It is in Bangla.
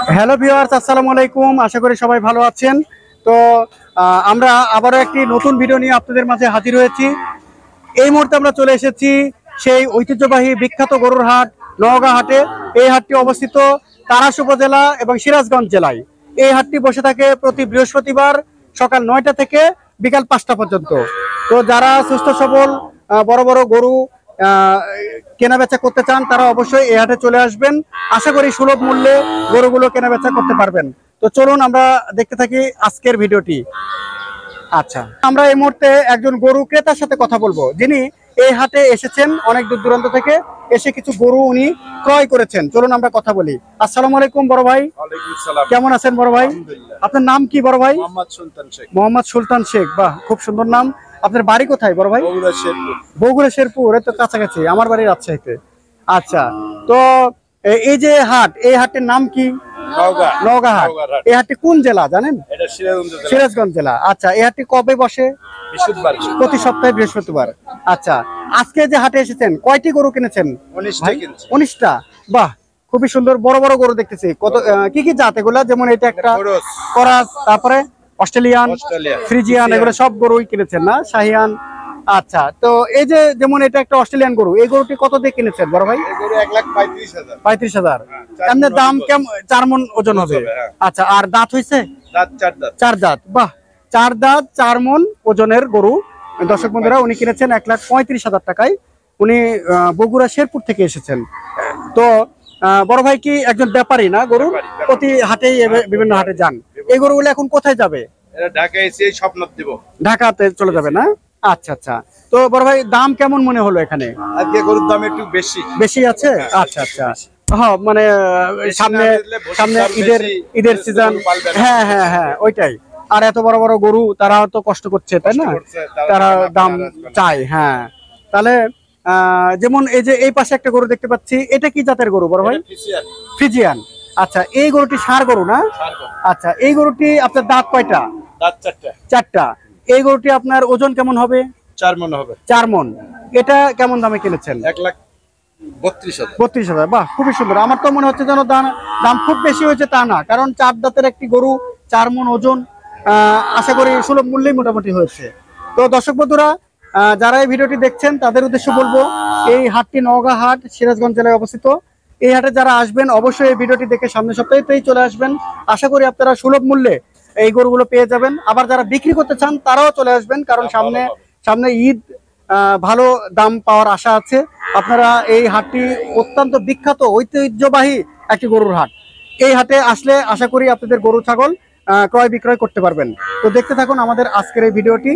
হ্যালো ভিউয়ার্স, আসসালামু আলাইকুম। আশা করি সবাই ভালো আছেন। তো আমরা আবারও একটি নতুন ভিডিও নিয়ে আপনাদের মাঝে হাজির হয়েছি। এই মুহূর্তে আমরা চলে এসেছি সেই ঐতিহ্যবাহী বিখ্যাত গরুর হাট নওগাঁ হাটে। এই হাটটি অবস্থিত তারাস উপজেলা এবং সিরাজগঞ্জ জেলায়। এই হাটটি বসে থাকে প্রতি বৃহস্পতিবার সকাল 9টা থেকে বিকাল 5টা পর্যন্ত। তো যারা সুস্থ সবল বড় বড় গরু কেনা বেচা করতে চান তারা অবশ্যই এই হাটে চলে আসবেন। আশা করি সুলভ মূল্যে গরুগুলো কেনা বেচা করতে পারবেন। তো চলুন আমরা দেখতে থাকি আজকের ভিডিওটি। আচ্ছা, আমরা এই মুহূর্তে একজন গরু ক্রেতার সাথে কথা বলবো, যিনি এই হাটে এসেছেন অনেক দূর দূরান্ত থেকে, এসে কিছু গরু উনি ক্রয় করেছেন। চলুন আমরা কথা বলি। আসসালামু আলাইকুম বড় ভাই। ওয়ালাইকুম সালাম। কেমন আছেন বড় ভাই? আলহামদুলিল্লাহ। আপনার নাম কি বড় ভাই? মোহাম্মদ সুলতান শেখ। মোহাম্মদ সুলতান শেখ, বাহ, খুব সুন্দর নাম। আপনার বাড়ি কোথায় বড় ভাই? বগুড়া শেরপুর। বগুড়া শেরপুর, এত কাছাকাছি। আমার বাড়ি রাজশাহীতে। আচ্ছা, তো এই যে হাট, এই হাটের নাম কি? নওগাঁ। নওগাঁ হাট। নওগাঁ হাট। এই হাটটি কোন জেলা জানেন? এটা সিরাজগঞ্জ জেলা। সিরাজগঞ্জ জেলা। আচ্ছা, এই হাটটি কবে বসে? বৃহস্পতিবার। প্রতি সপ্তাহে বৃহস্পতিবার। আচ্ছা, আজকে যে হাটে এসেছেন কয়টি গরু কিনেছেন? 19টা কিনছি। 19টা। বাহ, খুবই সুন্দর বড় বড় গরু দেখতেছি। কত কি কি জাত এগুলা? যেমন এটা একটা খরচ, করাস, তারপরে অস্ট্রেলিয়ান, অস্ট্রেলিয়া, ফ্রিজিয়ান, এগুলো সব গরুই কিনেছেন না? শাহিয়ান। আচ্ছা, তো এই যে যেমন এটা একটা অস্ট্রেলিয়ান গরু, এই গরুটি কত দিয়ে কিনেছেন বড় ভাই? এগুলো 1,35,000। 35,000। চার এমনি মণ দাম ওজন। কেমন? 4 মণ ওজন হবে। হ্যাঁ। আচ্ছা, আর দাঁত হইছে? দাঁত 4 দাঁত। 4 দাঁত। বাহ, 4 দাঁত 4 মণ ওজনের গরু। দর্শক বন্ধুরা, উনি কিনেছেন 1,35,000 টাকায়। উনি বগুড়া শেরপুর থেকে এসেছেন। তো বড় ভাই কি একজন ব্যাপারী না গরুর? ব্যাপারী। প্রতি হাটেই বিভিন্ন হাটে যান। এই গরুগুলো এখন কোথায় যাবে? এটা ঢাকায় এসে স্বপ্ন দেব। ঢাকাতে চলে যাবে না? আচ্ছা আচ্ছা। তো বড় ভাই, দাম কেমন মনে হলো এখানে? আজকে গরুর দাম একটু বেশি। বেশি আছে? আচ্ছা আচ্ছা। বেশি। হ্যাঁ, মানে বেশি সামনে না দিলে ভবিষ্যৎ সামনে দাম ঈদের বেশি, ঈদের বেশি সিজন। গরু পালবে না। হ্যাঁ হ্যাঁ হ্যাঁ, ওইটাই। আর এত বড় বড় গরু, তারাও তো কষ্ট করছে, তাই না? কষ্ট করছে, তারা দাম আসবে না। চায়। হ্যাঁ, তাহলে যেমন এই যে এই পাশে একটা গরু দেখতে পাচ্ছি, এটা কি জাতের গরু বড় ভাই? এটা ফিজিয়ান। ফ্রিজিয়ান। আচ্ছা, এই গরুটি ষাঁড় গরু না? সার গরু। আচ্ছা, এই গরুটি আপনার দাঁত কয়টা? দাঁত 4টা। 4টা। এই গরুটি আপনার ওজন কেমন হবে? 4 মণ হবে। 4 মণ। এটা কেমন দামে কিনেছেন? 1,32,000। 32,000। বাহ, খুবই সুন্দর। আমার তো মনে হচ্ছে যেন দাম খুব বেশি হয়েছে, তা না, কারণ 4 দাঁতের একটি গরু, 4 মণ ওজন। আশা করি সুলভ মূল্যেই মোটামুটি হয়েছে। তো দর্শক বন্ধুরা, যারা এই ভিডিওটি দেখছেন তাদের উদ্দেশ্যে বলবো, এই হাটটি নওগাঁ হাট, সিরাজগঞ্জ জেলায় অবস্থিত। এই হাটে যারা আসবেন অবশ্যই এই ভিডিওটি দেখে সামনের সপ্তাহেই চলে আসবেন। আশা করি আপনারা সুলভ মূল্যে এই গরুগুলো পেয়ে যাবেন। আবার যারা বিক্রি করতে চান তারাও চলে আসবেন, কারণ সামনে ঈদ, ভালো দাম পাওয়ার আশা আছে। আপনারা এই হাটটি অত্যন্ত বিখ্যাত ঐতিহ্যবাহী একটি গরুর হাট। এই হাটে আসলে আশা করি আপনাদের গরু ছাগল ক্রয় বিক্রয় করতে পারবেন। তো দেখতে থাকুন আমাদের আজকের এই ভিডিওটি।